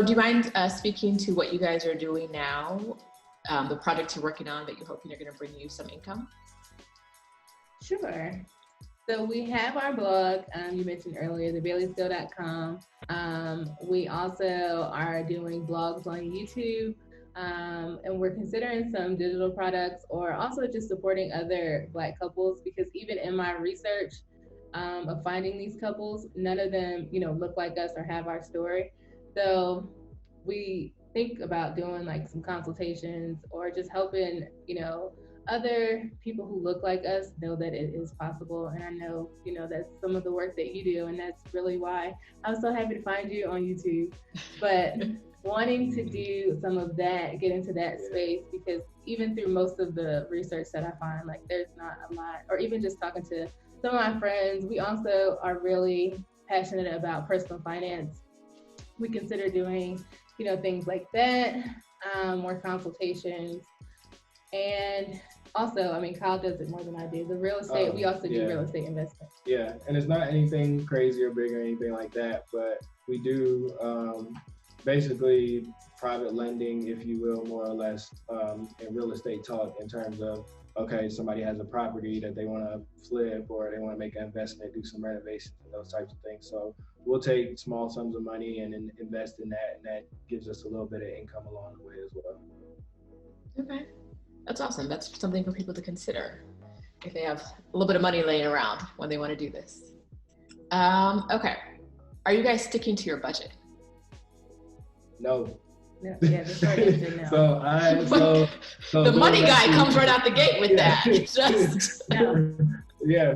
do you mind speaking to what you guys are doing now, the projects you're working on that you're hoping are going to bring you some income? Sure. So we have our blog, you mentioned earlier, thebaileyskill.com. We also are doing blogs on YouTube, and we're considering some digital products, or also just supporting other Black couples, because even in my research of finding these couples, none of them, look like us or have our story. So we think about doing like some consultations, or just helping, other people who look like us know that it is possible. And I know, that's some of the work that you do, and that's really why I was so happy to find you on YouTube. But wanting to do some of that, get into that space, because even through most of the research that I find, like there's not a lot, or even just talking to some of my friends, we also are really passionate about personal finance. We consider doing, things like that, more consultations. And also, Kyle does it more than I do. The real estate, we also do real estate investment. Yeah, and it's not anything crazy or big or anything like that, but we do basically private lending, if you will, more or less, in real estate talk, in terms of, okay, somebody has a property that they want to flip, or they want to make an investment, do some renovations and those types of things. So we'll take small sums of money and invest in that, and that gives us a little bit of income along the way as well. Okay. That's awesome. That's something for people to consider if they have a little bit of money laying around when they want to do this. Okay. Are you guys sticking to your budget? No. Yeah, the short answer no. So the money guy comes right out the gate with that. Just no. Yeah.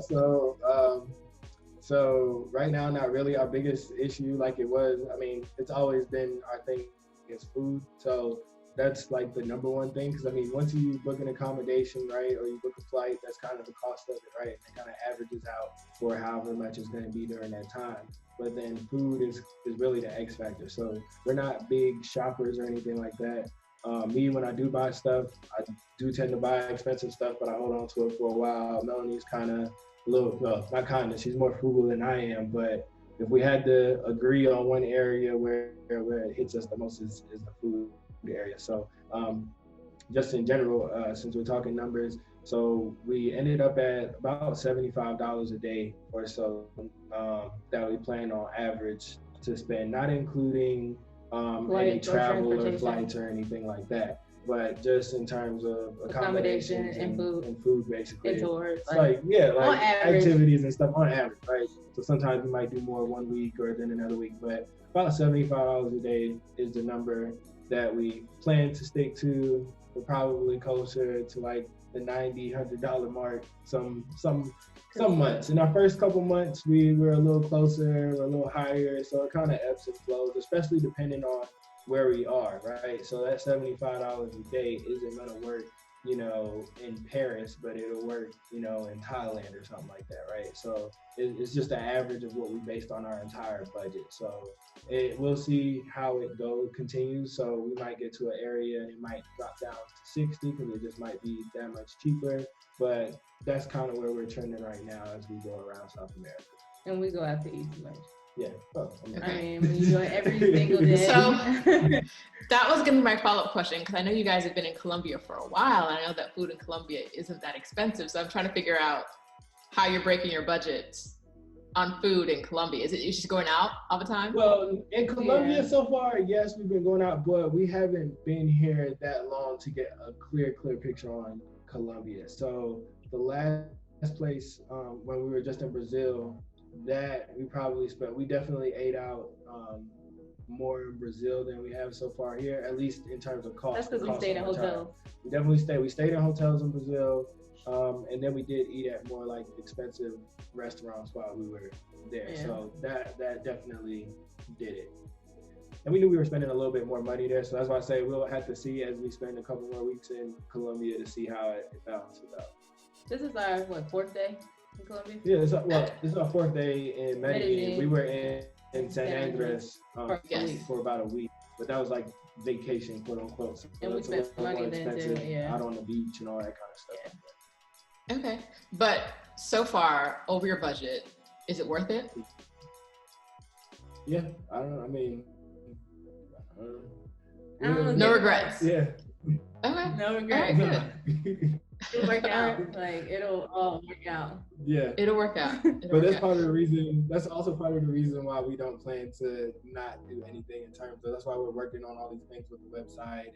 So right now, not really. Our biggest issue, like it was, it's always been our thing is food. So that's like the number one thing, because once you book an accommodation, right, or you book a flight, that's kind of the cost of it, right? And it kind of averages out for however much it's going to be during that time. But then food is really the X factor. So we're not big shoppers or anything like that. Me, when I do buy stuff, I do tend to buy expensive stuff, but I hold on to it for a while. Melanie's kind of not kind of, she's more frugal than I am, but if we had to agree on one area where it hits us the most is the food area. So just in general, since we're talking numbers, so we ended up at about $75 a day or so that we plan on average to spend, not including any travel or flights or anything like that, but just in terms of accommodation and food basically. And tours, like activities and stuff on average, right? So sometimes we might do more one week or then another week, but about $75 a day is the number that we plan to stick to. We're probably closer to like the $90, $100 mark some months. In our first couple months, we were a little closer, we're a little higher, so it kind of ebbs and flows, especially depending on where we are, right? So that $75 a day isn't gonna work, in Paris, but it'll work, in Thailand or something like that, right? So it's just an average of what we based on our entire budget. So we'll see how it continues. So we might get to an area and it might drop down to 60 because it just might be that much cheaper. But that's kind of where we're trending right now as we go around South America. And we go out to eat too much. Yeah. We do it every single day. So that was going to be my follow-up question, because I know you guys have been in Colombia for a while, and I know that food in Colombia isn't that expensive. So I'm trying to figure out how you're breaking your budgets on food in Colombia. Is it you just going out all the time? Well, in Colombia so far, yes, we've been going out, but we haven't been here that long to get a clear picture on Colombia. So the last place when we were just in Brazil, that we definitely ate out more in Brazil than we have so far here, at least in terms of cost. That's because we stayed in hotels. We stayed in hotels in Brazil, and then we did eat at more like expensive restaurants while we were there. Yeah. So that definitely did it. And we knew we were spending a little bit more money there, so that's why I say we'll have to see as we spend a couple more weeks in Colombia to see how it balances out. This is our fourth day in Colombia? Yeah, this is our fourth day in Medellin. We were in San Andres for about a week, but that was like vacation, quote unquote. So and we spent money then too, out on the beach and all that kind of stuff. Yeah. Okay, but so far over your budget, is it worth it? Yeah, I don't know. No regrets. Yeah. Okay. No All regrets. right, good. It'll work out. Like it'll all work out. Yeah. It'll work out. But that's part of the reason. That's also part of the reason why we don't plan to not do anything in terms of. That's why we're working on all these things with the website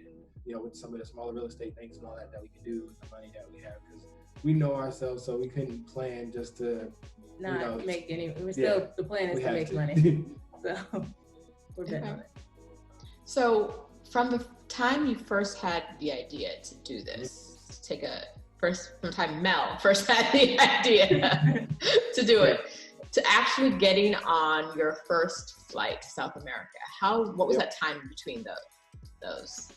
and with some of the smaller real estate things and all that we can do with the money that we have because we know ourselves, so we couldn't plan just to not make any. We're still the plan is to make money. So we're betting on it. So from the time you first had the idea to do this, from the time Mel first had the idea to do it, to actually getting on your first flight to South America, what was that time between those?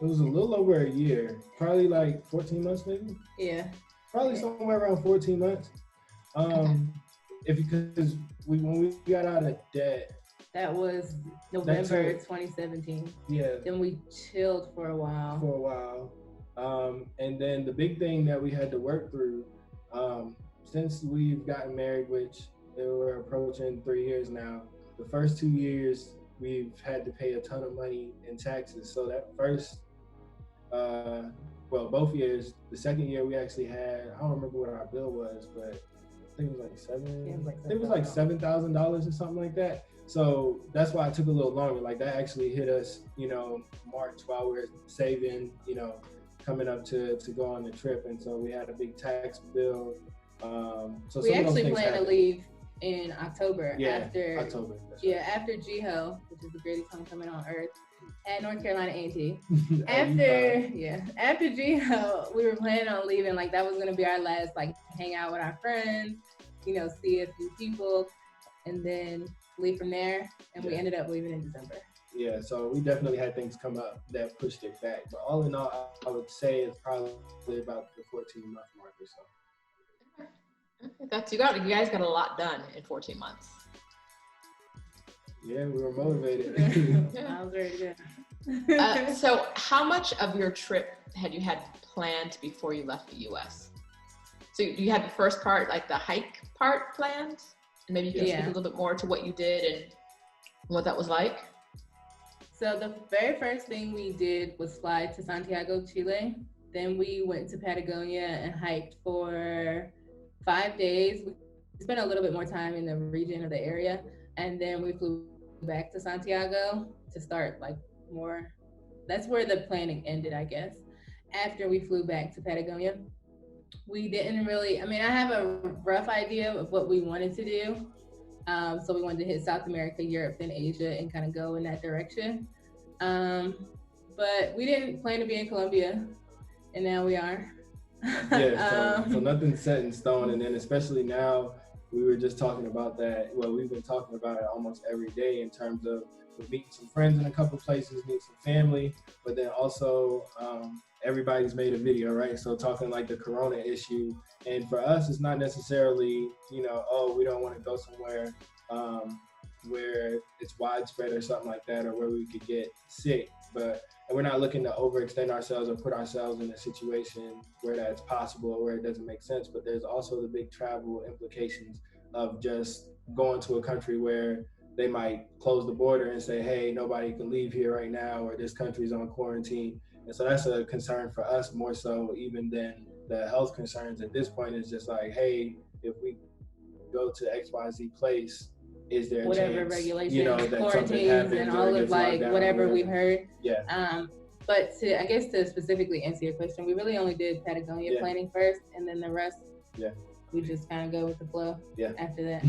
It was a little over a year, probably like 14 months maybe. Yeah. Probably somewhere around 14 months. Because when we got out of debt. That was November 2017. Yeah. Then we chilled for a while. And then the big thing that we had to work through, since we've gotten married, which we're approaching 3 years now, the first 2 years we've had to pay a ton of money in taxes. So that first, both years, the second year we actually had, I don't remember what our bill was, but I think it was like $7,000 or something like that. So that's why it took a little longer. Like that actually hit us, March while we were saving, coming up to go on the trip. And so we had a big tax bill. So we actually plan to leave in October. October. After GHO, which is the greatest homecoming on earth, at North Carolina A&T. After GHO, we were planning on leaving. Like that was gonna be our last hang out with our friends, see a few people, and then leave from there. And we ended up leaving in December. Yeah, so we definitely had things come up that pushed it back. But all in all, I would say it's probably about the 14-month mark or so. You guys got a lot done in 14 months. Yeah, we were motivated. I was very good. So how much of your trip had you had planned before you left the U.S.? So you had the first part, like the hike part planned? And maybe you can speak a little bit more to what you did and what that was like? So the very first thing we did was fly to Santiago, Chile. Then we went to Patagonia and hiked for 5 days. We spent a little bit more time in the region of the area. And then we flew back to Santiago to start more. That's where the planning ended, I guess. After we flew back to Patagonia, we didn't really, I have a rough idea of what we wanted to do. So we wanted to hit South America, Europe, then Asia, and kind of go in that direction. But we didn't plan to be in Colombia, and now we are. So nothing's set in stone. And then especially now, we were just talking about that. Well, we've been talking about it almost every day in terms of meeting some friends in a couple places, meeting some family, but then also everybody's made a video, right? So talking the Corona issue. And for us, it's not necessarily, we don't want to go somewhere where it's widespread or something like that, or where we could get sick. And we're not looking to overextend ourselves or put ourselves in a situation where that's possible or where it doesn't make sense. But there's also the big travel implications of just going to a country where they might close the border and say, hey, nobody can leave here right now, or this country's on quarantine. And so that's a concern for us more so even than the health concerns at this point. Is just hey, if we go to XYZ place, is there a chance, regulations, that quarantines, and all of whatever we've heard. Yeah. But to specifically answer your question, we really only did Patagonia planning first, and then the rest, we just kind of go with the flow. After that.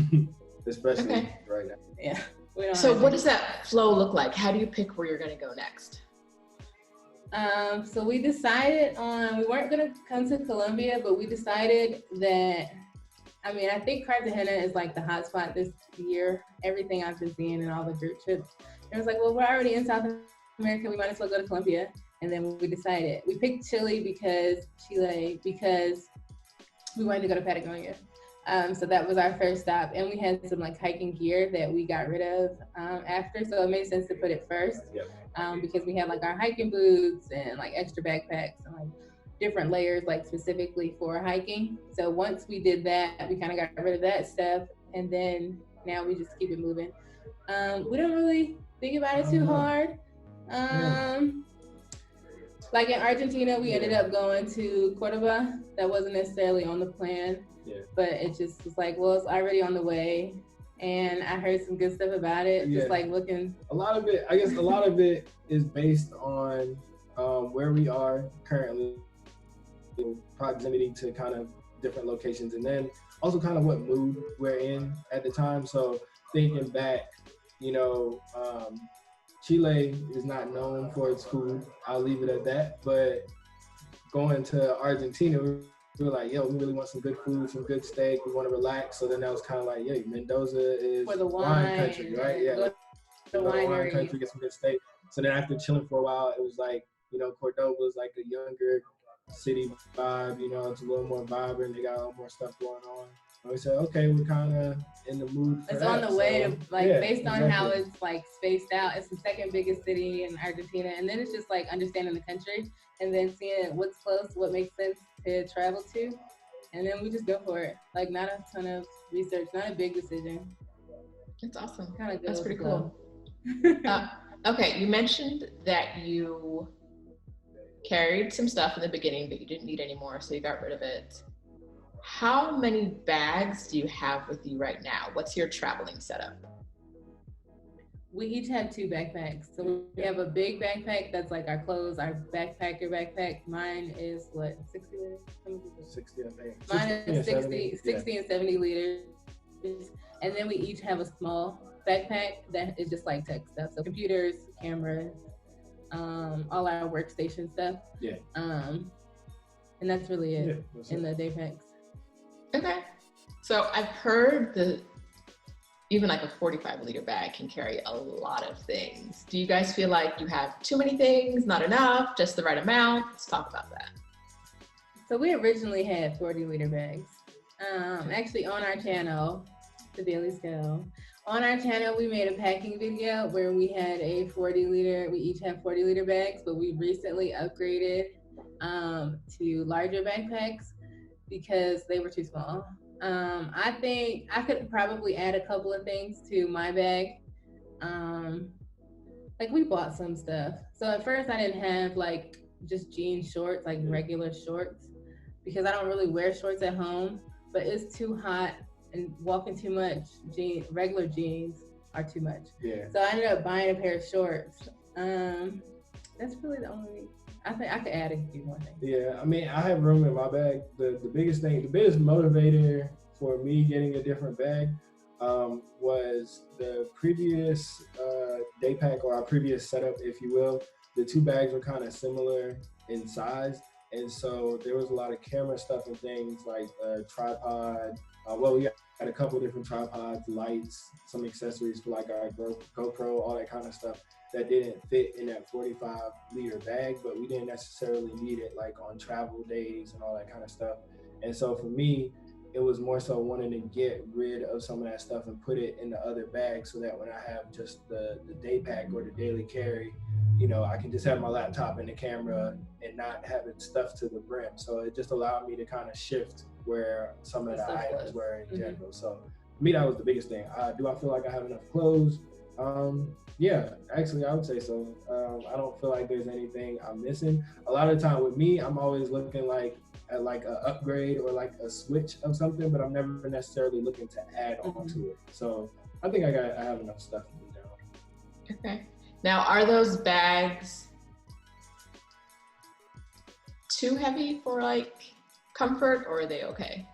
Especially right now. Yeah. So what does that flow look like? How do you pick where you're going to go next? So we decided we weren't going to come to Colombia, but we decided that, I think Cartagena is the hot spot this year. Everything I've been seeing in all the group trips. It was well, we're already in South America. We might as well go to Colombia. And then we decided, we picked Chile because we wanted to go to Patagonia. So that was our first stop. And we had some hiking gear that we got rid of after. So it made sense to put it first. Because we had our hiking boots and extra backpacks and different layers specifically for hiking. So once we did that, we kind of got rid of that stuff. And then now we just keep it moving. We don't really think about it too hard. Like in Argentina, we ended up going to Cordoba. That wasn't necessarily on the plan, but it just was like, well, it's already on the way. And I heard some good stuff about it. Just like looking. A lot of it, I guess, is based on where we are currently, proximity to kind of different locations, and then also kind of what mood we're in at the time. So thinking back, Chile is not known for its food. I'll leave it at that. But going to Argentina, we were like, yo, we really want some good food, some good steak. We want to relax. So then that was kind of like, yeah, Mendoza is for the wine country, right? Yeah, the wine country, get some good steak. So then after chilling for a while, it was like, Cordoba was like a younger city vibe. It's a little more vibrant. They got a little more stuff going on. And we said, okay, we're kind of in the mood for it's that. On the way to, based on how it's like spaced out, it's the second biggest city in Argentina. And then it's just like understanding the country and then seeing what's close, what makes sense to travel to. And then we just go for it. Like not a ton of research, not a big decision. That's awesome. Kind of That's pretty cool. Okay, you mentioned that you carried some stuff in the beginning, but you didn't need anymore, so you got rid of it. How many bags do you have with you right now? What's your traveling setup? We each have 2 backpacks. So we have a big backpack that's like our clothes, our backpacker backpack. Mine is what, 60 liters? 60, I think. Mine is 60 and 70 liters. And then we each have a small backpack that is just like tech stuff. So computers, cameras, all our workstation stuff. Yeah. And that's really it in the day packs. Okay. So I've heard even like a 45-liter bag can carry a lot of things. Do you guys feel like you have too many things, not enough, just the right amount? Let's talk about that. So we originally had 40-liter bags. Actually on our channel, The Bailey's Go, on our channel, we made a packing video where we had we each have 40-liter bags, but we recently upgraded to larger backpacks because they were too small. I think I could probably add a couple of things to my bag. Like we bought some stuff. So at first I didn't have like just jean shorts, like regular shorts, because I don't really wear shorts at home, but it's too hot and walking too much. Regular jeans are too much. Yeah. So I ended up buying a pair of shorts. That's really the only. I think I could add a few more things. Yeah, I mean, I have room in my bag. The biggest motivator for me getting a different bag was the previous day pack, or our previous setup, if you will. The 2 bags were kind of similar in size. And so there was a lot of camera stuff and things like a tripod. We had a couple different tripods, lights, some accessories for like our GoPro, all that kind of stuff that didn't fit in that 45-liter bag, but we didn't necessarily need it like on travel days and all that kind of stuff. And so for me, it was more so wanting to get rid of some of that stuff and put it in the other bag so that when I have just the day pack or the daily carry, I can just have my laptop and the camera and not have it stuffed to the brim. So it just allowed me to kind of shift where some of the items were in general. So for me, that was the biggest thing. Do I feel like I have enough clothes? Yeah, actually, I would say so. I don't feel like there's anything I'm missing. A lot of the time with me, I'm always looking at like an upgrade or like a switch of something, but I'm never necessarily looking to add on to it. So I think I have enough stuff to do now. Okay. Now, are those bags too heavy for like comfort, or are they okay?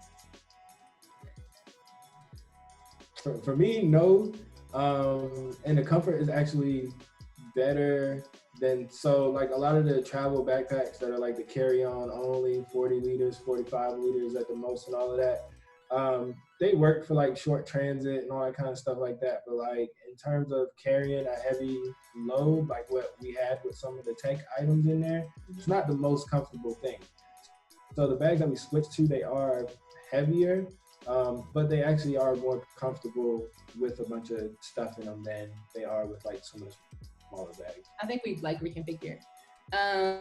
For me, no. And the comfort is actually better than, so like a lot of the travel backpacks that are like the carry-on only, 40 liters, 45 liters at the most and all of that, they work for like short transit and all that kind of stuff like that. But like in terms of carrying a heavy load, like what we had with some of the tech items in there, it's not the most comfortable thing. So the bags that we switched to, they are heavier, but they actually are more comfortable with a bunch of stuff in them than they are with like some of the smaller bags. I think we like reconfigured. I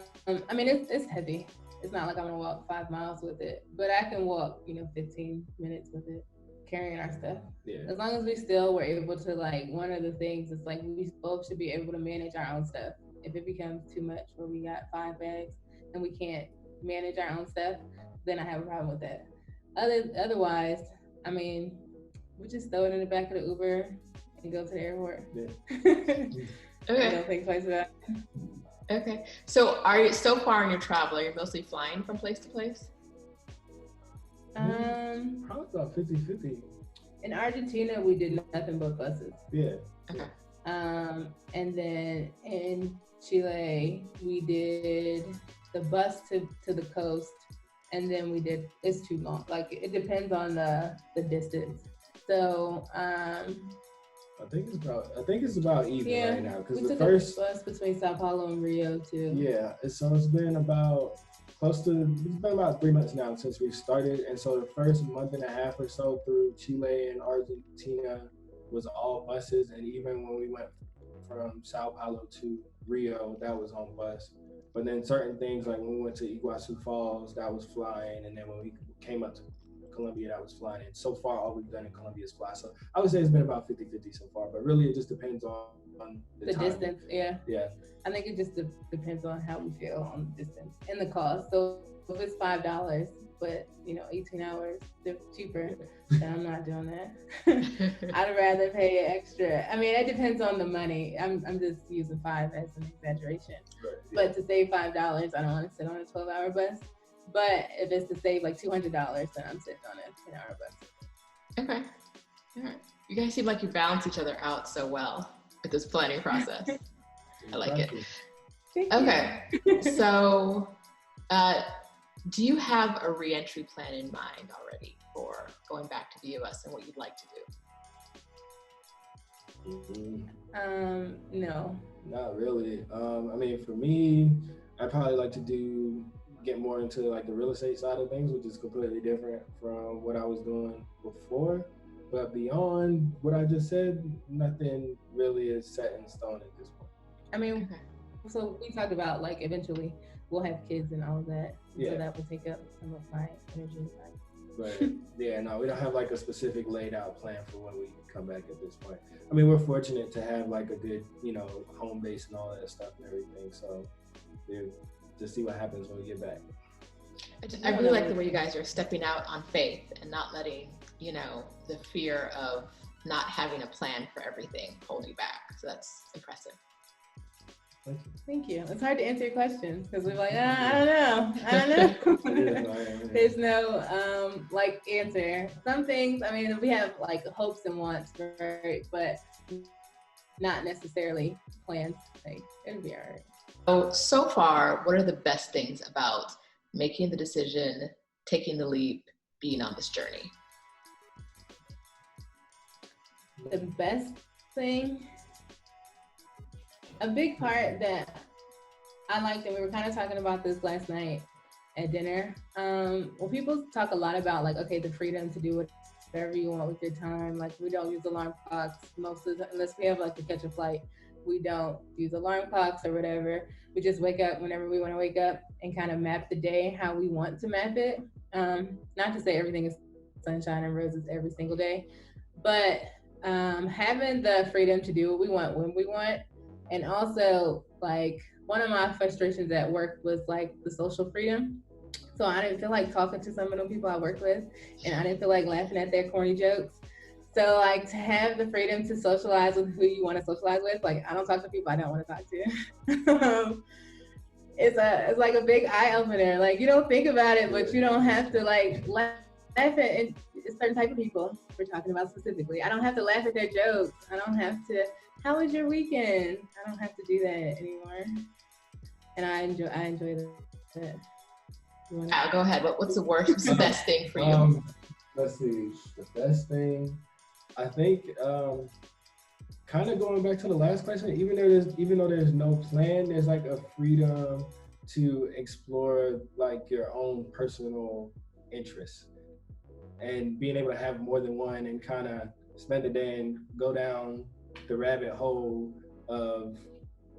mean, it's heavy. It's not like I'm gonna walk 5 miles with it, but I can walk, 15 minutes with it. carrying our stuff. Yeah. As long as we still were able to, like, one of the things is like we both should be able to manage our own stuff. If it becomes too much where we got 5 bags and we can't manage our own stuff, then I have a problem with that. Otherwise, I mean, we just throw it in the back of the Uber and go to the airport. Yeah. I don't think twice about it. Okay. So are you, so far in your travel, are you mostly flying from place to place? Probably about 50-50. In Argentina, we did nothing but buses. Yeah. Okay. And then in Chile, we did the bus to the coast, and then we did, it's too long. Like, it depends on the distance. So, I think it's about even right now, because the took first a bus between Sao Paulo and Rio too. Yeah, so it's been about it's been about 3 months now since we started, and so the first month and a half or so through Chile and Argentina was all buses, and even when we went from Sao Paulo to Rio, that was on bus. But then certain things, like when we went to Iguazu Falls, that was flying, and then when we came up to Colombia, that was flying. And so far, all we've done in Colombia is fly. So I would say it's been about 50-50 so far, but really it just depends on the distance. Yeah. I think it just depends on how we feel on the distance and the cost. So if it's $5, but 18 hours, they're cheaper, then I'm not doing that. I'd rather pay extra. I mean, it depends on the money. I'm just using 5 as an exaggeration. Right, yeah. But to save $5, I don't want to sit on a 12-hour bus. But if it's to save like $200, then I'm sitting on a 10-hour bus. Okay. All right. You guys seem like you balance each other out so well with this planning process. I like it. Okay. So, do you have a re-entry plan in mind already for going back to the US and what you'd like to Mm-hmm. No. Not really. I mean, for me, I'd probably like to get more into like the real estate side of things, which is completely different from what I was doing before. But beyond what I just said, nothing really is set in stone at this point. I mean, so we talked about like eventually we'll have kids and all of that. Yeah. So that will take up some of my energy. But yeah, no, we don't have like a specific laid out plan for when we come back at this point. I mean, we're fortunate to have like a good, home base and all that stuff and everything. So we'll just see what happens when we get back. I really like the way you guys are stepping out on faith and not letting, the fear of not having a plan for everything hold you back. So that's impressive. Thank you. It's hard to answer your questions because we're like, I don't know. There's no like answer. Some things, I mean, we have like hopes and wants, right? But not necessarily plans. Like, it'll be all right. So far, what are the best things about making the decision, taking the leap, being on this journey? The best thing, a big part that I liked, and we were kind of talking about this last night at dinner. Well, people talk a lot about like, okay, the freedom to do whatever you want with your time. Like, we don't use alarm clocks most of the time, unless we have like to catch a flight. We don't use alarm clocks or whatever. We just wake up whenever we want to wake up and kind of map the day how we want to map it. Not to say everything is sunshine and roses every single day, but having the freedom to do what we want when we want. And also, like, one of my frustrations at work was like the social freedom. So I didn't feel like talking to some of the people I worked with, and I didn't feel like laughing at their corny jokes. So like, to have the freedom to socialize with who you want to socialize with, like, I don't talk to people I don't want to talk to. It's like a big eye opener. Like, you don't think about it, but you don't have to like laugh at a certain type of people we're talking about specifically. I don't have to laugh at their jokes. I don't have to, how was your weekend? I don't have to do that anymore. And I enjoy that. Go ahead. What's the worst, the best thing for you? Let's see. The best thing, I think, kind of going back to the last question, even though there's no plan, there's like a freedom to explore like your own personal interests and being able to have more than one and kind of spend the day and go down the rabbit hole of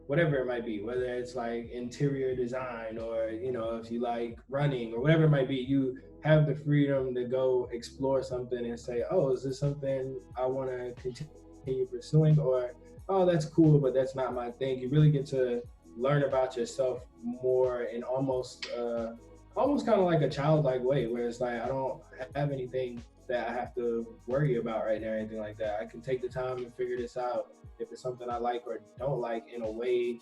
whatever it might be, whether it's like interior design or, if you like running or whatever it might be, you have the freedom to go explore something and say, oh, is this something I want to continue pursuing? Or, oh, that's cool, but that's not my thing. You really get to learn about yourself more in almost kind of like a childlike way, where it's like, I don't have anything that I have to worry about right now or anything like that. I can take the time and figure this out if it's something I like or don't like in a way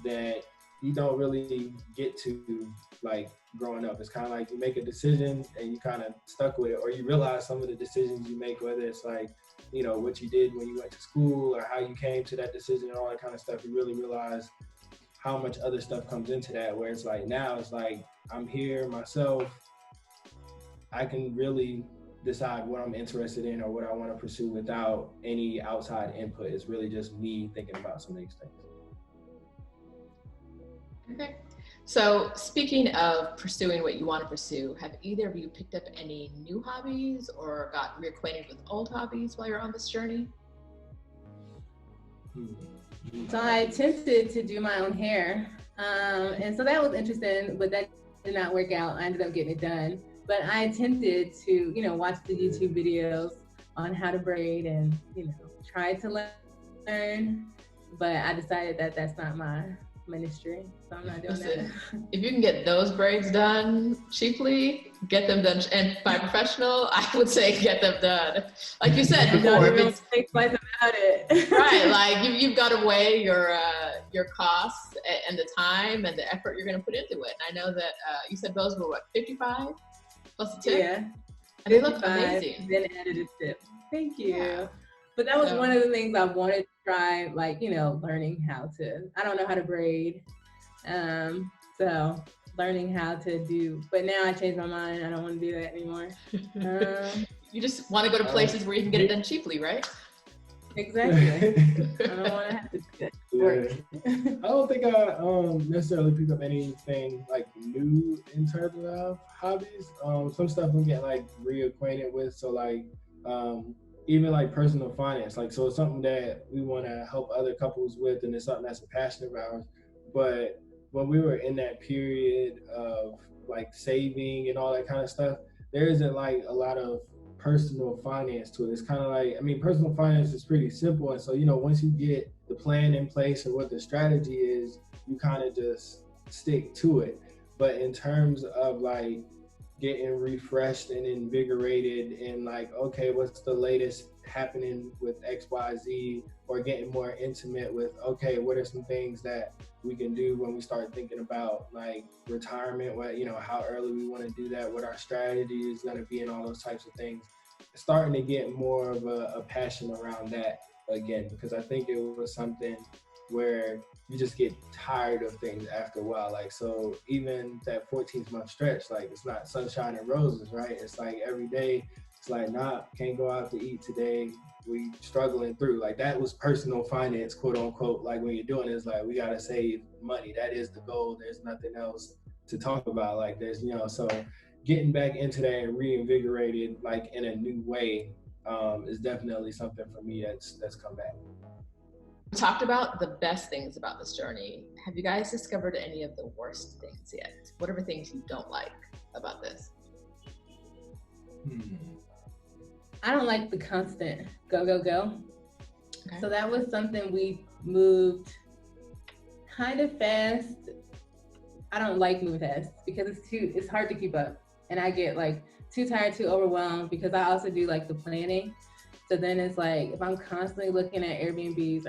that you don't really get to like growing up. It's kind of like you make a decision and you kind of stuck with it, or you realize some of the decisions you make, whether it's like, what you did when you went to school or how you came to that decision and all that kind of stuff. You really realize how much other stuff comes into that, where it's like, now it's like, I'm here myself. I can really decide what I'm interested in or what I want to pursue without any outside input. It's really just me thinking about some of these things. Okay. So speaking of pursuing what you want to pursue, have either of you picked up any new hobbies or got reacquainted with old hobbies while you're on this journey? So I attempted to do my own hair. And so that was interesting, but that did not work out. I ended up getting it done. But I attempted to, watch the YouTube videos on how to braid and, try to learn. But I decided that that's not my ministry, so I'm not doing that. If you can get those braids done cheaply, get them done, and by professional, I would say get them done. Like you said before, if it's think twice about it. Right, like you've got to weigh your costs and the time and the effort you're going to put into it. And I know that you said those were what, 55 plus a tip? Yeah, and they look amazing. Then added a tip. Thank you. Yeah. But that was one of the things I wanted to try, like, learning how to, I don't know how to braid. So learning how to do, but now I changed my mind. I don't want to do that anymore. You just want to go to places where you can get it done cheaply, right? Exactly. I don't want to have to do that work. I don't think I necessarily pick up anything like new in terms of hobbies. Some stuff I'm getting like reacquainted with. So like, even like personal finance, like, so it's something that we want to help other couples with, and it's something that's a passion of ours. But when we were in that period of like saving and all that kind of stuff, there isn't like a lot of personal finance to it. It's kind of like, personal finance is pretty simple. And so, once you get the plan in place and what the strategy is, you kind of just stick to it. But in terms of like getting refreshed and invigorated and like, okay, what's the latest happening with XYZ, or getting more intimate with, okay, what are some things that we can do when we start thinking about like retirement, what, how early we want to do that, what our strategy is going to be, and all those types of things. Starting to get more of a passion around that again, because I think it was something where you just get tired of things after a while. Like, so even that 14th month stretch, like, it's not sunshine and roses, right? It's like every day, it's like, nah, can't go out to eat today. We struggling through. Like, that was personal finance, quote unquote. Like, when you're doing it, it's like, we got to save money. That is the goal. There's nothing else to talk about. Like, there's, so getting back into that and reinvigorated, like, in a new way, is definitely something for me that's come back. We talked about the best things about this journey. Have you guys discovered any of the worst things yet? Whatever things you don't like about this? I don't like the constant go, go, go. Okay. So that was something we moved kind of fast. I don't like moving fast because it's hard to keep up. And I get like too tired, too overwhelmed, because I also do like the planning. So then it's like, if I'm constantly looking at Airbnbs,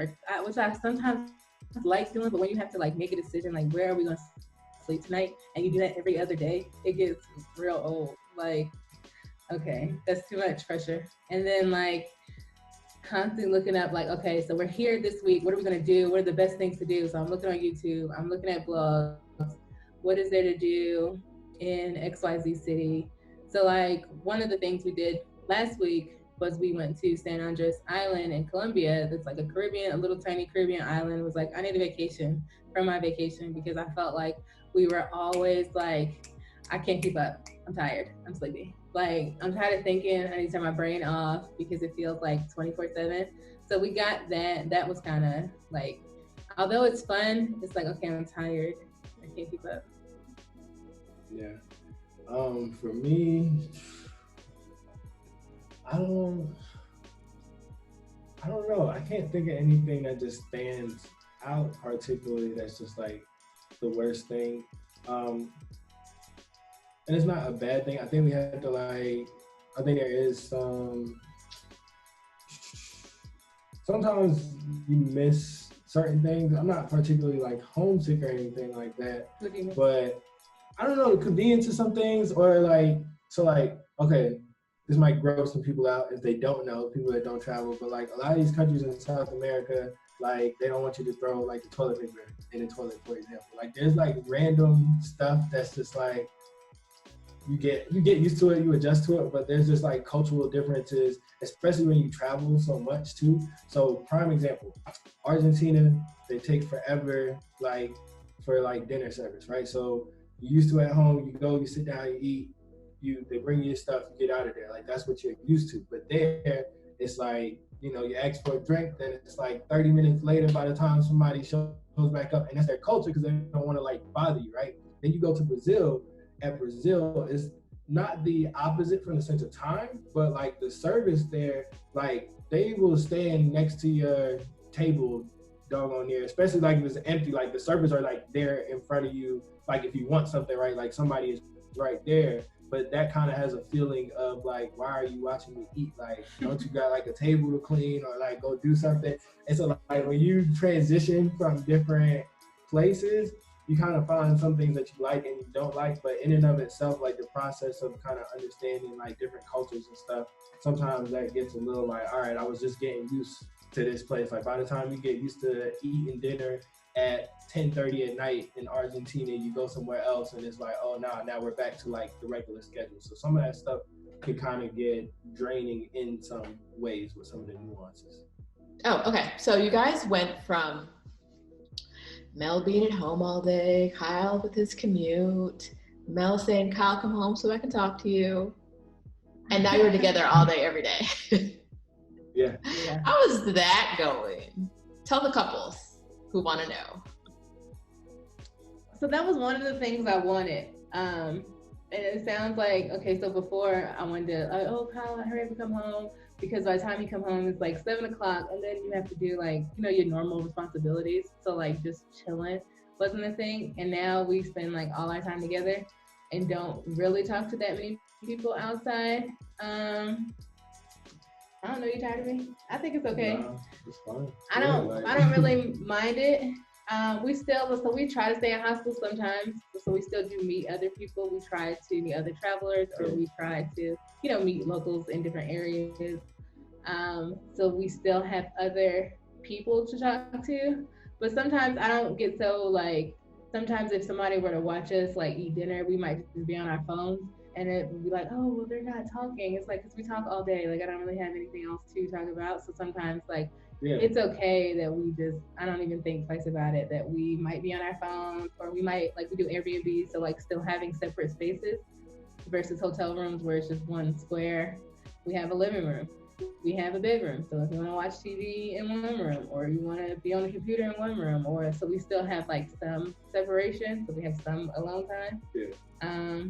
which I sometimes like doing, but when you have to like make a decision, like, where are we going to sleep tonight? And you do that every other day, it gets real old. Like, okay, that's too much pressure. And then like constantly looking up like, okay, so we're here this week. What are we going to do? What are the best things to do? So I'm looking on YouTube. I'm looking at blogs. What is there to do in XYZ city? So like one of the things we did last week was we went to San Andres Island in Colombia. That's like a little tiny Caribbean island. It was like, I need a vacation from my vacation, because I felt like we were always like, I can't keep up. I'm tired. I'm sleepy. Like, I'm tired of thinking. I need to turn my brain off because it feels like 24/7. So we got that. That was kind of like although it's fun, it's like, okay, I'm tired. I can't keep up. Yeah. For me, I don't I don't know. I can't think of anything that just stands out particularly that's just like the worst thing. Um, and it's not a bad thing. I think we have to like. I think there is sometimes you miss certain things. I'm not particularly like homesick or anything like that, What do you mean? but I don't know the convenience of some things or like so like okay, this might gross some people out if they don't know, people that don't travel, but like a lot of these countries in South America, like they don't want you to throw like the toilet paper in the toilet, for example. Like there's like random stuff that's just like you get used to it, you adjust to it, but there's just like cultural differences, especially when you travel so much too. So prime example, Argentina, they take forever like for like dinner service, right? So you used to at home, you go, you sit down, you eat, they bring you your stuff, you get out of there. Like that's what you're used to. But there, it's like, you ask for a drink, then it's like 30 minutes later by the time somebody shows back up, and that's their culture because they don't want to like bother you, right? Then you go to Brazil. At Brazil, it's not the opposite from the sense of time, but like the service there, like they will stand next to your table doggone near, especially like if it's empty, like the servers are like there in front of you, like if you want something, right, like somebody is right there, but that kind of has a feeling of like, why are you watching me eat? Like, don't you got like a table to clean or like go do something? And so like when you transition from different places, you kind of find some things that you like and you don't like, but in and of itself, like the process of kind of understanding like different cultures and stuff, sometimes that gets a little like, all right, I was just getting used to this place. Like by the time you get used to eating dinner at 10:30 at night in Argentina, you go somewhere else and it's like, oh, now we're back to like the regular schedule. So some of that stuff can kind of get draining in some ways with some of the nuances. Oh, okay. So you guys went from Mel being at home all day, Kyle with his commute, Mel saying, Kyle, come home so I can talk to you. And now you're together all day, every day. Yeah. How is that going? Tell the couples who want to know. So that was one of the things I wanted. And it sounds like, okay, so before I wanted to, like, oh, Kyle, hurry up and come home. Because by the time you come home, it's like 7 o'clock, and then you have to do like, your normal responsibilities. So like just chilling wasn't a thing. And now we spend like all our time together and don't really talk to that many people outside. I don't know, you tired of me? I think it's okay. No, it's fine. I don't really mind it. We try to stay in hostels sometimes. So we still do meet other people. We try to meet other travelers, or we try to, meet locals in different areas. So we still have other people to talk to. But sometimes I don't get so like, sometimes if somebody were to watch us like eat dinner, we might just be on our phones. And it would be like, oh, well, they're not talking. It's like, because we talk all day. Like, I don't really have anything else to talk about. So sometimes, like, it's okay that I don't even think twice about it, that we might be on our phones, or we might, like, we do Airbnb. So, like, still having separate spaces versus hotel rooms where it's just one square. We have a living room. We have a bedroom. So if you want to watch TV in one room, or you want to be on the computer in one room, so we still have, like, some separation. So we have some alone time. Yeah.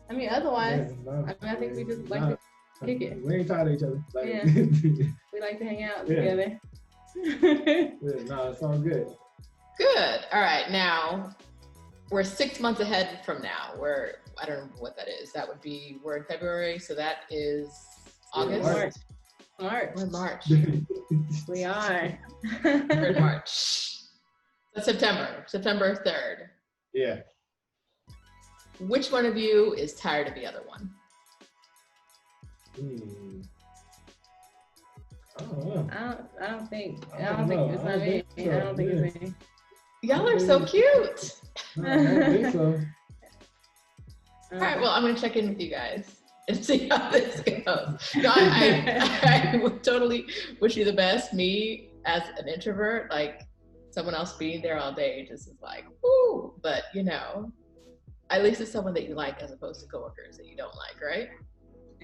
I mean, otherwise, I think we just like to kick it. We ain't tired of each other. Like, yeah. We like to hang out together. No, it's all good. Good. All right. Now, we're 6 months ahead from now. I don't know what that is. That would be, we're in February, so that is August? March. We're in March. We are. We're in March. That's September 3rd. Yeah. Which one of you is tired of the other one? I don't know. I don't think it's not me. I don't think it's me. Y'all are so cute. No, I don't think so. All right, well, I'm going to check in with you guys and see how this goes. No, I would totally wish you the best. Me, as an introvert, like, someone else being there all day just is like, whoo. But, at least it's someone that you like as opposed to coworkers that you don't like, right?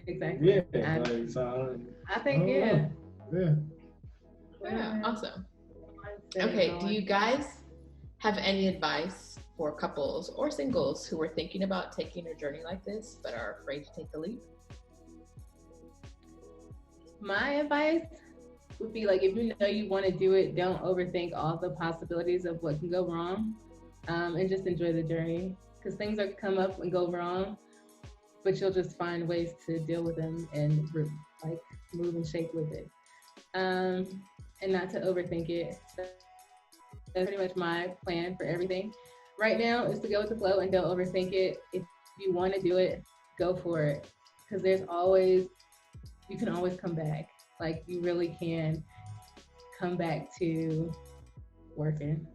Exactly. Yeah. I think, yeah. Yeah, awesome. Okay, do you guys have any advice for couples or singles who are thinking about taking a journey like this but are afraid to take the leap? My advice would be like, if you know you want to do it, don't overthink all the possibilities of what can go wrong, and just enjoy the journey, because things are come up and go wrong, but you'll just find ways to deal with them and like move and shake with it, and not to overthink it. That's pretty much my plan for everything right now, is to go with the flow and don't overthink it. If you want to do it, go for it, because you can always come back. Like, you really can come back to working.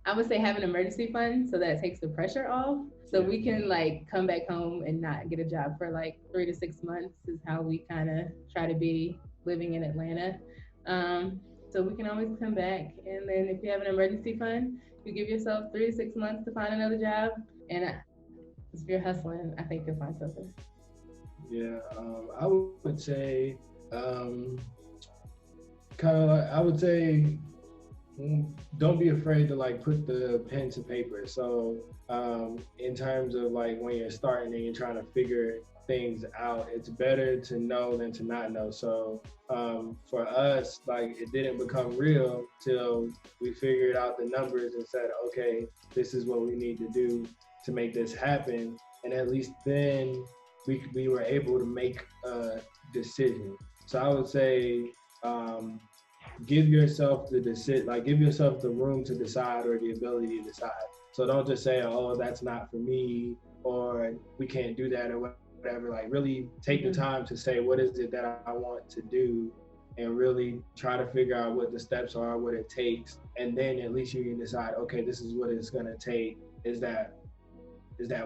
I would say have an emergency fund, so that takes the pressure off. So we can like come back home and not get a job for like 3 to 6 months is how we kind of try to be living in Atlanta. So we can always come back. And then if you have an emergency fund, you give yourself 3 to 6 months to find another job. And if you're hustling, I think you'll find something. Yeah, I would say, I would say, don't be afraid to like put the pen to paper. So in terms of like when you're starting and you're trying to figure things out, it's better to know than to not know. So for us, like, it didn't become real till we figured out the numbers and said, okay, this is what we need to do to make this happen. And at least then we were able to make a decision. So I would say, give yourself give yourself the room to decide, or the ability to decide. So don't just say, oh, that's not for me, or we can't do that, or whatever. Like, really take the time to say, what is it that I want to do, and really try to figure out what the steps are, what it takes. And then at least you can decide, okay, this is what it's gonna take. Is that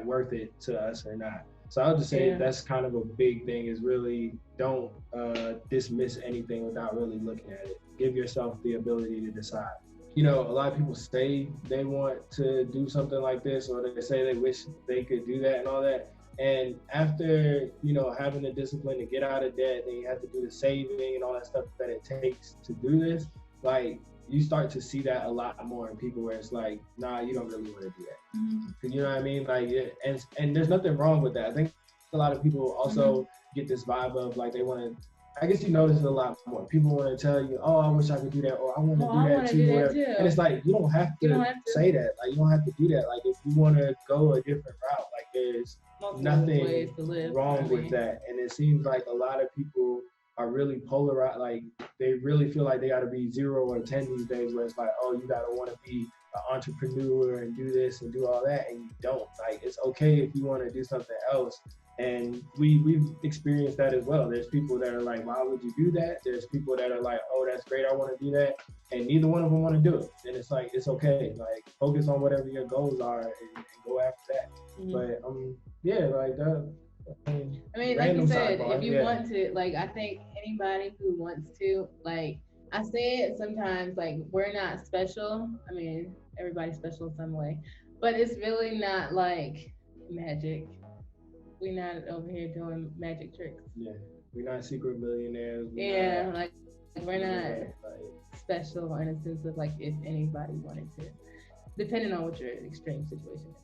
worth it to us or not? So I would just say that's kind of a big thing, is really don't dismiss anything without really looking at it. Give yourself the ability to decide. You know, a lot of people say they want to do something like this, or they say they wish they could do that and all that. And after, having the discipline to get out of debt, then you have to do the saving and all that stuff that it takes to do this. Like, you start to see that a lot more in people, where it's like, nah, you don't really want to do that. Mm-hmm. You know what I mean? Like, and there's nothing wrong with that. I think a lot of people also get this vibe of like, they want to, I guess you notice it a lot more. People want to tell you, oh, I wish I could do that, or I want to do that too. And it's like, you don't have to say that. Like, you don't have to do that. Like, if you want to go a different route, like, there's nothing wrong with that. And it seems like a lot of people are really polarized. Like, they really feel like they got to be 0 or 10 these days, where it's like, oh, you got to want to be an entrepreneur and do this and do all that, and you don't. Like, it's okay if you want to do something else. And we've experienced that as well. There's people that are like, why would you do that? There's people that are like, oh, that's great, I want to do that. And neither one of them want to do it. And it's like, it's okay. Like, focus on whatever your goals are and go after that. Mm-hmm. But like that. I mean, like you said, if you want to, like, I think anybody who wants to, like, I say it sometimes, like, we're not special. I mean, everybody's special in some way, but it's really not like magic. We're not over here doing magic tricks. Yeah, we're not secret millionaires. We're not special in a sense of like, if anybody wanted to, depending on what your extreme situation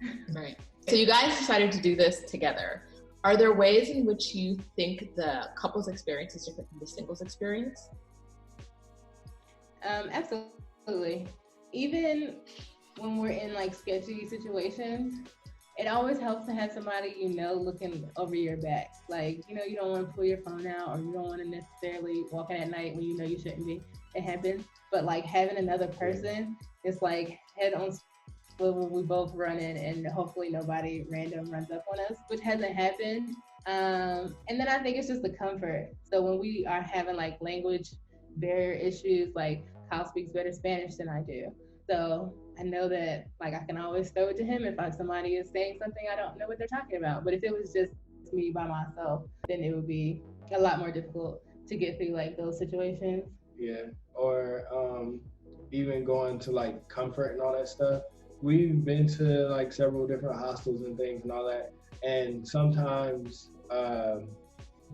is. Right. So you guys decided to do this together. Are there ways in which you think the couple's experience is different from the singles experience? Absolutely. Even when we're in like sketchy situations, it always helps to have somebody looking over your back. Like, you don't want to pull your phone out, or you don't want to necessarily walk in at night when you shouldn't be. It happens. But like, having another person, it's like head on swivel, we both running, and hopefully nobody random runs up on us, which hasn't happened. And then I think it's just the comfort. So when we are having like language barrier issues, like Kyle speaks better Spanish than I do. So I know that like I can always throw it to him if somebody is saying something I don't know what they're talking about. But if it was just me by myself, then it would be a lot more difficult to get through like those situations. Yeah, or even going to like comfort and all that stuff. We've been to like several different hostels and things and all that, and sometimes the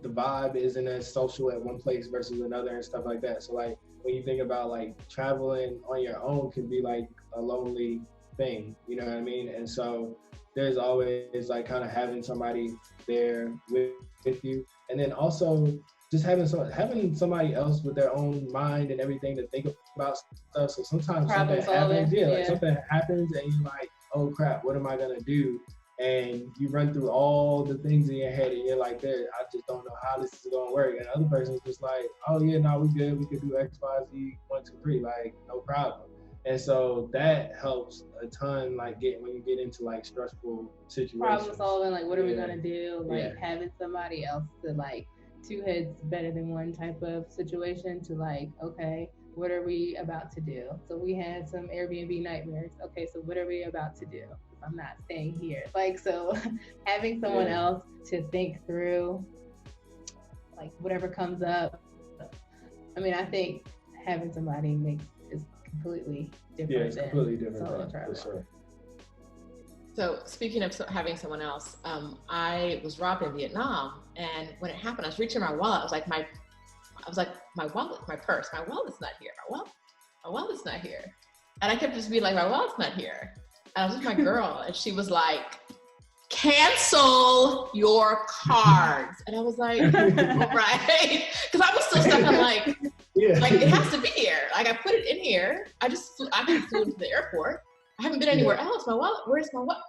vibe isn't as social at one place versus another and stuff like that. So like, when you think about like traveling on your own can be like a lonely thing, you know what I mean? And so there's always like kind of having somebody there with you. And then also just having somebody else with their own mind and everything to think about stuff. So sometimes Problem something happens, solving, like yeah. something happens and you're like, oh crap, what am I gonna do? And you run through all the things in your head and you're like, there, I just don't know how this is gonna work. And the other person's just like, oh yeah, no, we good, we could do X, Y, Z, 1, 2, 3, like no problem. And so that helps a ton, like when you get into like stressful situations. Problem solving, like what are we Yeah. gonna do? Like Yeah. having somebody else to like two heads better than one type of situation to like, okay, what are we about to do? So we had some Airbnb nightmares. Okay, so what are we about to do? I'm not staying here. Like, so having someone Yeah. else to think through like whatever comes up. I mean, I think having somebody is completely different. Yeah, it's completely different solo for travel. sure. So speaking of having someone else, I was robbed in Vietnam, and when it happened, I was reaching my wallet. I was like, my wallet, my purse, my wallet's not here. My wallet's not here. And I kept just being like, my wallet's not here. And I was with my girl, and she was like, cancel your cards. And I was like, right? Because I was still stuck on like, Yeah. like it has to be here. Like I put it in here. I flew into the airport. I haven't been anywhere else. My wallet, where's my wallet?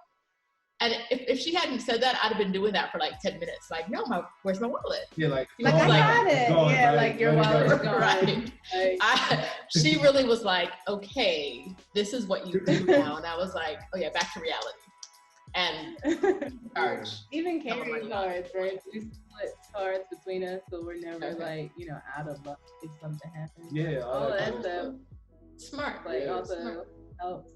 And if she hadn't said that, I'd have been doing that for like 10 minutes. Like, no, where's my wallet? Yeah, like I got it. Yeah, like your wallet is gone. Right. She really was like, okay, this is what you do now. And I was like, oh yeah, back to reality. And charge. Even carrying cards, right? We split cards between us, so we're never like, out of luck if something happens. Yeah, all that stuff. Smart. Like also helps.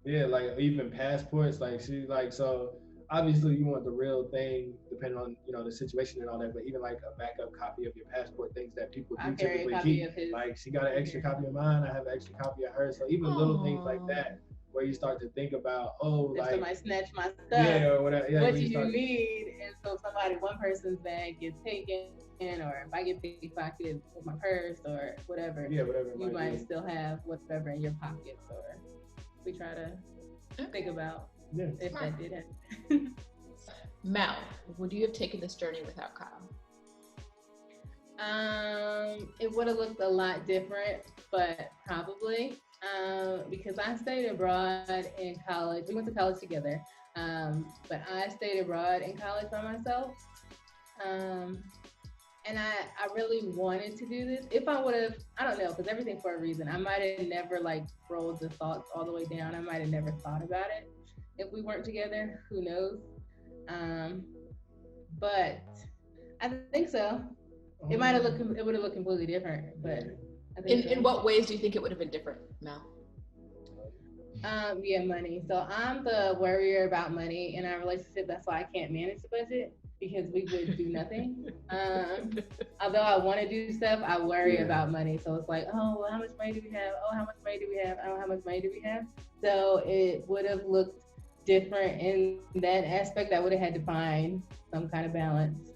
Yeah, like even passports, like she like so obviously you want the real thing depending on the situation and all that, but even like a backup copy of your passport, things that people do typically keep. Like she got an extra copy of mine, I have an extra copy of hers. So even little things like that where you start to think about, if like somebody snatch my stuff, or whatever. Yeah, what do you need? And so one person's bag gets taken, or if I get pickpocketed with my purse or whatever, whatever you might still have whatever in your pockets, or we try to think about if that did happen. Mel, would you have taken this journey without Kyle? It would have looked a lot different, but probably. Because I stayed abroad in college. We went to college together, but I stayed abroad in college by myself. And I really wanted to do this. If I would have, I don't know, because everything for a reason. I might have never like rolled the thoughts all the way down. I might have never thought about it if we weren't together. Who knows? But I think so. It would have looked completely different, but. In what ways do you think it would have been different, Mel? Yeah, money. So I'm the worrier about money in our relationship. That's why I can't manage the budget, because we would do nothing. Although I want to do stuff, I worry about money. So it's like, oh, well, how much money do we have? Oh, how much money do we have? Oh, how much money do we have? So it would have looked different in that aspect. I would have had to find some kind of balance,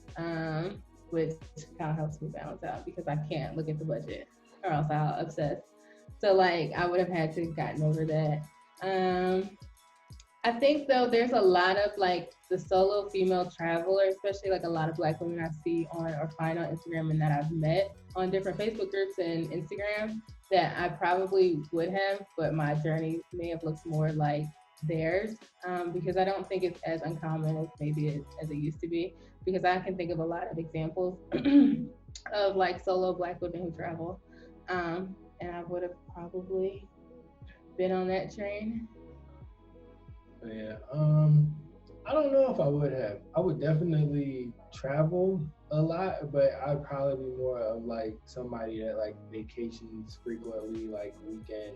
which kind of helps me balance out because I can't look at the budget, or else I'll obsess. So like I would have had to gotten over that. I think though there's a lot of like the solo female traveler, especially like a lot of Black women I see on or find on Instagram and that I've met on different Facebook groups and Instagram that I probably would have, but my journey may have looked more like theirs, because I don't think it's as uncommon as maybe as it used to be, because I can think of a lot of examples of like solo Black women who travel. And I would have probably been on that train. Yeah. I don't know if I would have. I would definitely travel a lot, but I'd probably be more of like somebody that like vacations frequently, like weekend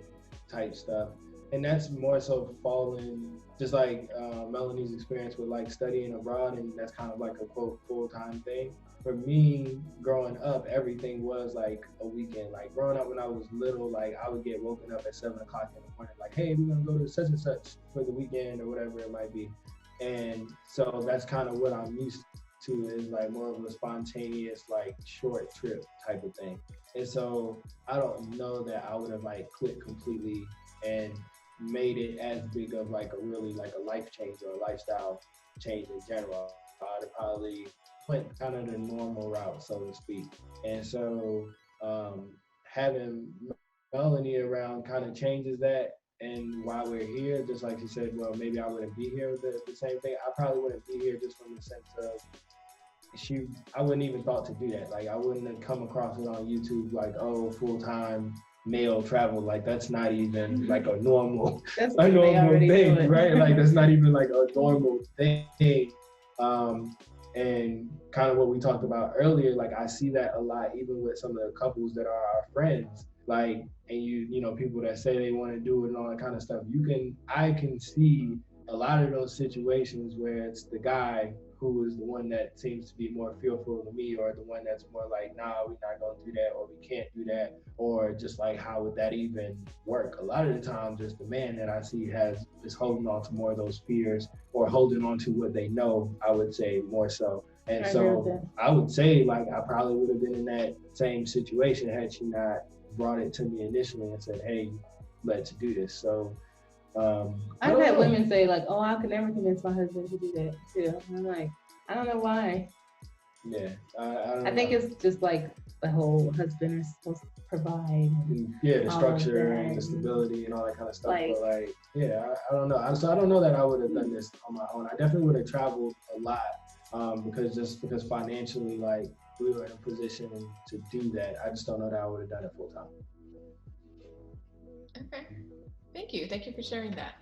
type stuff. And that's more so falling, just like Melanie's experience with like studying abroad, and that's kind of like a quote full-time thing. For me, growing up, everything was like a weekend. Like growing up when I was little, like I would get woken up at 7 o'clock in the morning, like, hey, we're gonna go to such and such for the weekend or whatever it might be. And so that's kind of what I'm used to is like more of a spontaneous, like short trip type of thing. And so I don't know that I would have like quit completely and made it as big of like a really like a life change or a lifestyle change in general. I'd have probably went kind of the normal route, so to speak. And so having Melanie around kind of changes that. And while we're here, just like you said, well, maybe I wouldn't be here with the same thing. I probably wouldn't be here just from the sense of I wouldn't even thought to do that. Like I wouldn't have come across it on YouTube like, oh, full-time male travel. Like that's not even like a normal, a normal thing, right? Like that's not even like a normal thing. And kind of what we talked about earlier, like I see that a lot, even with some of the couples that are our friends, like, and you know, people that say they want to do it and all that kind of stuff. I can see a lot of those situations where it's the guy who is the one that seems to be more fearful than me, or the one that's more like, nah, we're not gonna do that, or we can't do that, or just like, how would that even work? A lot of the times, it's the man that I see is holding on to more of those fears, or holding on to what they know, I would say more so. And so I would say, like, I probably would have been in that same situation had she not brought it to me initially and said, hey, let's do this. So I've had women say like, oh, I could never convince my husband to do that too. And I'm like, I don't know why. Yeah, I think it's just like the whole husband is supposed to provide. Yeah, the structure and the stability and all that kind of stuff. But like, yeah, I don't know. So I don't know that I would have done this on my own. I definitely would have traveled a lot because financially, like, we were in a position to do that. I just don't know that I would have done it full time. Okay. Thank you. Thank you for sharing that.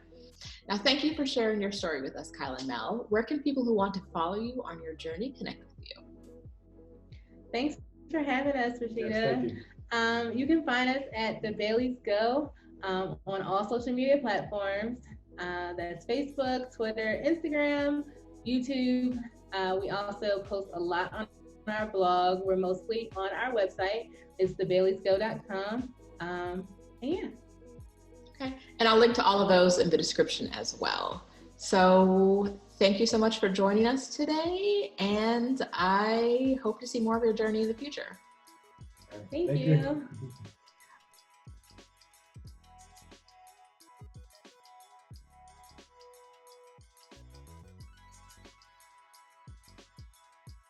Now, thank you for sharing your story with us, Kyle and Mel. Where can people who want to follow you on your journey connect with you? Thanks for having us, Rashida. Yes, thank you. You can find us at The Baileys Go on all social media platforms. That's Facebook, Twitter, Instagram, YouTube. We also post a lot on our blog. We're mostly on our website. It's thebaileysgo.com. Yeah. Okay. And I'll link to all of those in the description as well. So thank you so much for joining us today. And I hope to see more of your journey in the future. Thank you.